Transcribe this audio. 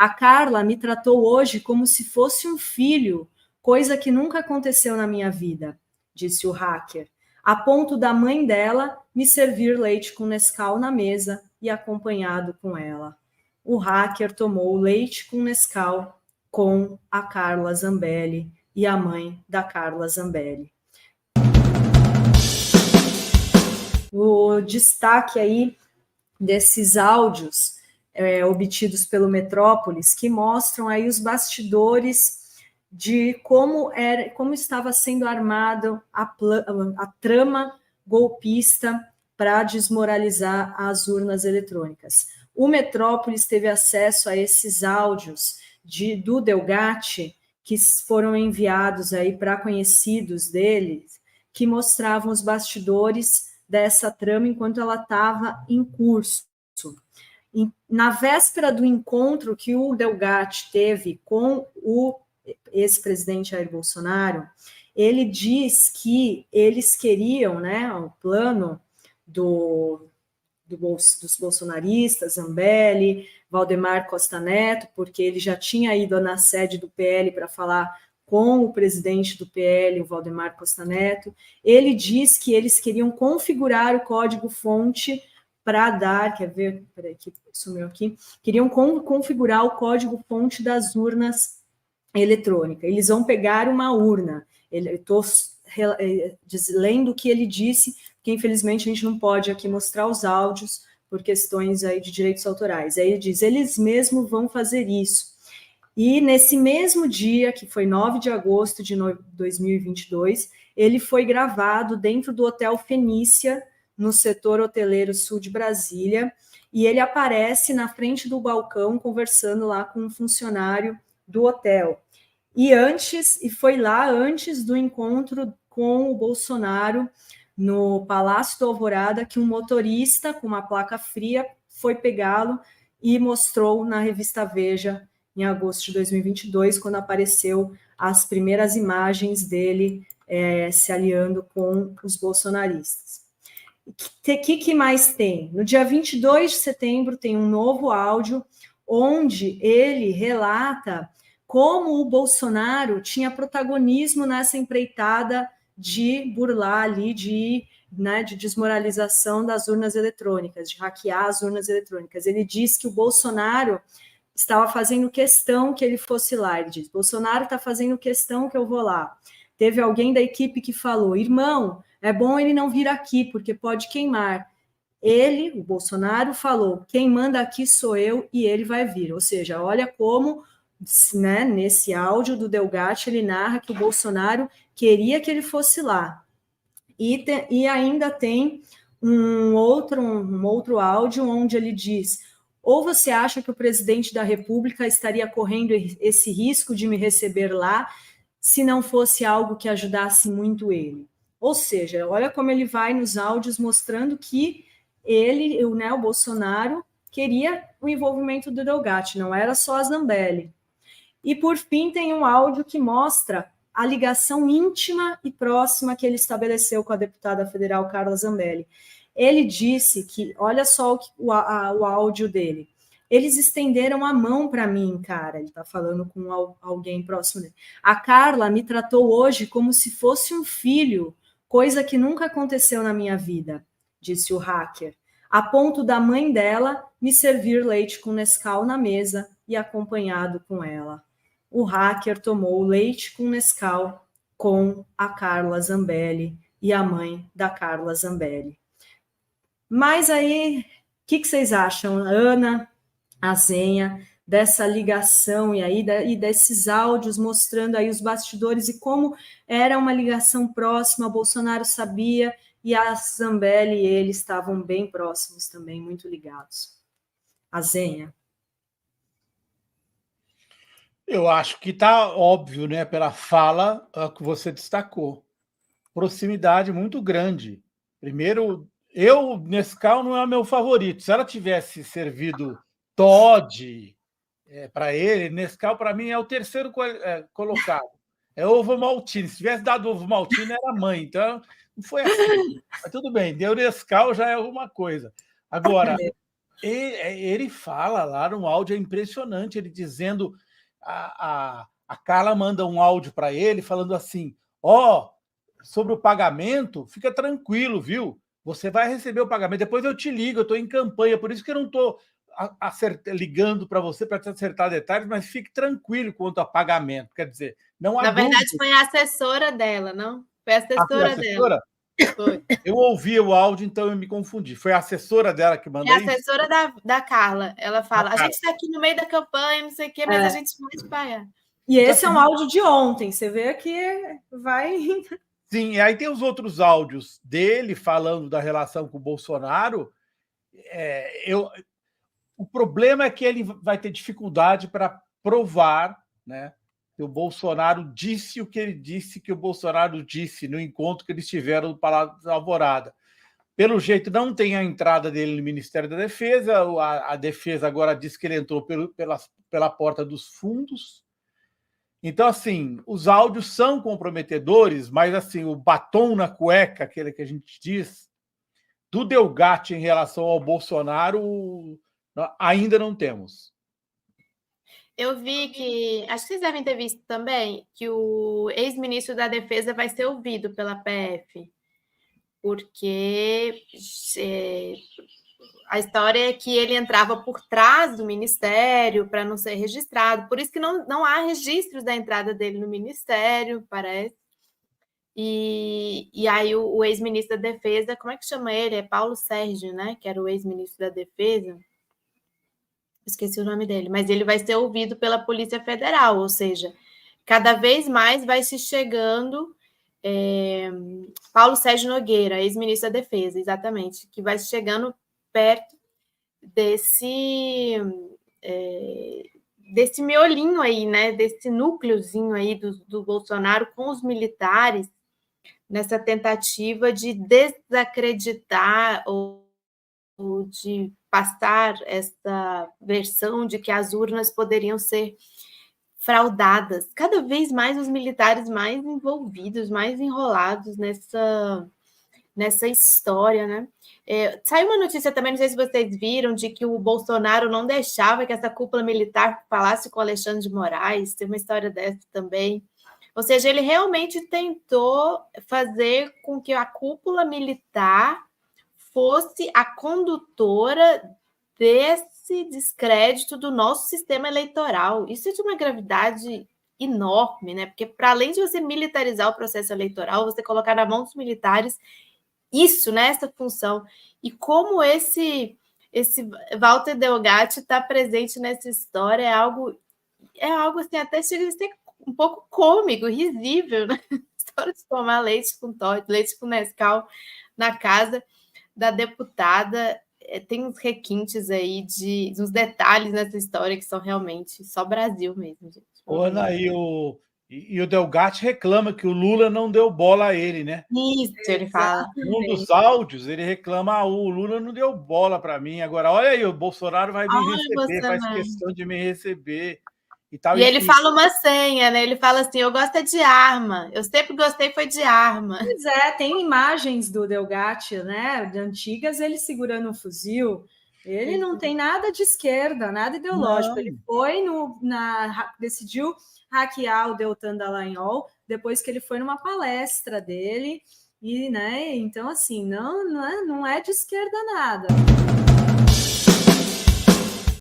A Carla me tratou hoje como se fosse um filho, coisa que nunca aconteceu na minha vida, disse o hacker, a ponto da mãe dela me servir leite com Nescau na mesa e acompanhado com ela. O hacker tomou o leite com Nescau com a Carla Zambelli e a mãe da Carla Zambelli. O destaque aí desses áudios obtidos pelo Metrópolis, que mostram aí os bastidores de como estava sendo armada a trama golpista para desmoralizar as urnas eletrônicas. O Metrópolis teve acesso a esses áudios do Delgatti, que foram enviados aí para conhecidos deles, que mostravam os bastidores dessa trama enquanto ela estava em curso. Na véspera do encontro que o Delgatti teve com o ex-presidente Jair Bolsonaro, ele diz que eles queriam, né, o plano dos bolsonaristas, Zambelli, Valdemar Costa Neto, porque ele já tinha ido na sede do PL para falar com o presidente do PL, o Valdemar Costa Neto. Ele diz que eles queriam configurar o código-fonte para dar, quer ver? Peraí, que sumiu aqui. Queriam configurar o código-fonte das urnas eletrônicas. Eles vão pegar uma urna. Estou lendo o que ele disse, que infelizmente a gente não pode aqui mostrar os áudios por questões aí de direitos autorais. Aí ele diz, eles mesmos vão fazer isso. E nesse mesmo dia, que foi 9 de agosto de 2022, ele foi gravado dentro do Hotel Fenícia, no setor hoteleiro sul de Brasília, e ele aparece na frente do balcão conversando lá com um funcionário do hotel. E foi lá antes do encontro com o Bolsonaro no Palácio do Alvorada que um motorista com uma placa fria foi pegá-lo e mostrou na revista Veja em agosto de 2022, quando apareceu as primeiras imagens dele se aliando com os bolsonaristas. O que mais tem? No dia 22 de setembro tem um novo áudio onde ele relata como o Bolsonaro tinha protagonismo nessa empreitada de burlar ali, de desmoralização das urnas eletrônicas, de hackear as urnas eletrônicas. Ele diz que o Bolsonaro estava fazendo questão que ele fosse lá. Ele diz, Bolsonaro está fazendo questão que eu vou lá. Teve alguém da equipe que falou, irmão, é bom ele não vir aqui, porque pode queimar. Ele, o Bolsonaro, falou, quem manda aqui sou eu e ele vai vir. Ou seja, olha como, né, nesse áudio do Delgatti, ele narra que o Bolsonaro queria que ele fosse lá. E ainda tem um outro áudio onde ele diz, ou você acha que o presidente da República estaria correndo esse risco de me receber lá se não fosse algo que ajudasse muito ele? Ou seja, olha como ele vai nos áudios mostrando que ele, o Bolsonaro, queria o envolvimento do Delgatti, não era só a Zambelli. E, por fim, tem um áudio que mostra a ligação íntima e próxima que ele estabeleceu com a deputada federal Carla Zambelli. Ele disse que, olha só o áudio dele, eles estenderam a mão para mim, cara, ele está falando com alguém próximo dele. A Carla me tratou hoje como se fosse um filho, coisa que nunca aconteceu na minha vida, disse o hacker, a ponto da mãe dela me servir leite com Nescau na mesa e acompanhado com ela. O hacker tomou o leite com Nescau com a Carla Zambelli e a mãe da Carla Zambelli. Mas aí, o que vocês acham, Ana, a Zenha, dessa ligação e desses áudios mostrando aí os bastidores e como era uma ligação próxima, Bolsonaro sabia e a Zambelli e ele estavam bem próximos também, muito ligados. A Zenha. Eu acho que está óbvio, né, pela fala que você destacou. Proximidade muito grande. Primeiro, Nescau não é o meu favorito. Se ela tivesse servido Toddy para ele, Nescau para mim é o terceiro colocado. É ovo maltine. Se tivesse dado ovo maltine, era mãe. Então, não foi assim. Mas tudo bem, deu Nescau já é alguma coisa. Agora, Ele fala lá no áudio, é impressionante, ele dizendo... A Carla manda um áudio para ele falando assim, sobre o pagamento, fica tranquilo, viu? Você vai receber o pagamento, depois eu te ligo, eu estou em campanha, por isso que eu não estou ligando para você para te acertar detalhes, mas fique tranquilo quanto a pagamento. Quer dizer, não há Na verdade, dúvida. foi a assessora dela, não? Foi a assessora dela. Foi. Eu ouvi o áudio, então eu me confundi. Foi a assessora dela que mandou isso? É a assessora da Carla. Ela fala, a gente está aqui no meio da campanha, não sei o quê, mas a gente vai pagar. E esse é um áudio de ontem, você vê que vai... Sim, e aí tem os outros áudios dele falando da relação com o Bolsonaro. O problema é que ele vai ter dificuldade para provar, né, que o Bolsonaro disse o que ele disse que o Bolsonaro disse no encontro que eles tiveram no Palácio da Alvorada. Pelo jeito, não tem a entrada dele no Ministério da Defesa. A defesa agora diz que ele entrou pela porta dos fundos. Então, assim, os áudios são comprometedores, mas assim, o batom na cueca, aquele que a gente diz, do Delgatti em relação ao Bolsonaro, ainda não temos. Eu vi que, acho que vocês devem ter visto também, que o ex-ministro da Defesa vai ser ouvido pela PF, porque a história é que ele entrava por trás do ministério para não ser registrado, por isso que não há registros da entrada dele no ministério, parece. E aí o ex-ministro da Defesa, como é que chama ele? É Paulo Sérgio, né? Que era o ex-ministro da Defesa. Esqueci o nome dele, mas ele vai ser ouvido pela Polícia Federal, ou seja, cada vez mais vai se chegando Paulo Sérgio Nogueira, ex-ministro da Defesa, exatamente, que vai chegando perto desse miolinho aí, né, desse núcleozinho aí do Bolsonaro com os militares, nessa tentativa de desacreditar ou de passar essa versão de que as urnas poderiam ser fraudadas. Cada vez mais os militares mais envolvidos, mais enrolados nessa história, né? Saiu uma notícia também, não sei se vocês viram, de que o Bolsonaro não deixava que essa cúpula militar falasse com o Alexandre de Moraes, tem uma história dessa também. Ou seja, ele realmente tentou fazer com que a cúpula militar fosse a condutora desse descrédito do nosso sistema eleitoral. Isso é de uma gravidade enorme, né? Porque, para além de você militarizar o processo eleitoral, você colocar na mão dos militares isso, né? Essa função. E como esse Walter Delgatti está presente nessa história é algo assim, até chega a ser um pouco cômico, risível, né? A história de tomar leite com Toddy, leite com Nescau na casa da deputada, tem uns requintes aí uns detalhes nessa história que são realmente só Brasil mesmo, gente. Ana, e o Delgatti reclama que o Lula não deu bola a ele, né? Isso, ele fala. Um dos áudios, ele reclama, o Lula não deu bola para mim. Agora, olha aí, o Bolsonaro vai me receber, faz questão de me receber. E tal, e ele fala uma senha, né? Ele fala assim, eu gosto de arma. Eu sempre gostei foi de arma. Pois tem imagens do Delgatti, né? De antigas, ele segurando um fuzil. Ele não tem nada de esquerda, nada ideológico. Não. Ele foi decidiu hackear o Deltan Dallagnol depois que ele foi numa palestra dele. E, né? Então, assim, não é de esquerda nada.